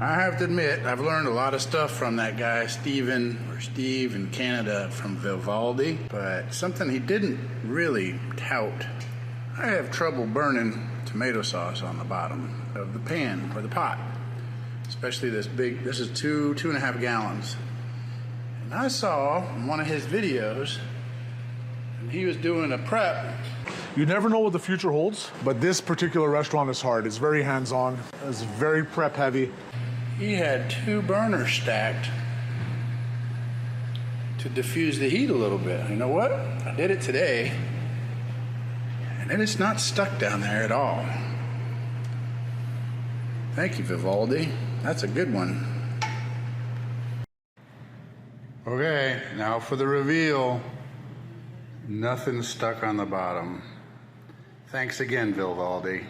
I have to admit, I've learned a lot of stuff from that guy, Steve in Canada from Vivaldi, but something he didn't really tout. I have trouble burning tomato sauce on the bottom of the pan or the pot, especially this is 2.5 gallons. And I saw in one of his videos, and he was doing a prep. You never know what the future holds, but this particular restaurant is hard. It's very hands-on, it's very prep heavy. He had 2 burners stacked to diffuse the heat a little bit. You know what? I did it today, and then it's not stuck down there at all. Thank you, Vivaldi. That's a good one. Okay, now for the reveal. Nothing stuck on the bottom. Thanks again, Vivaldi.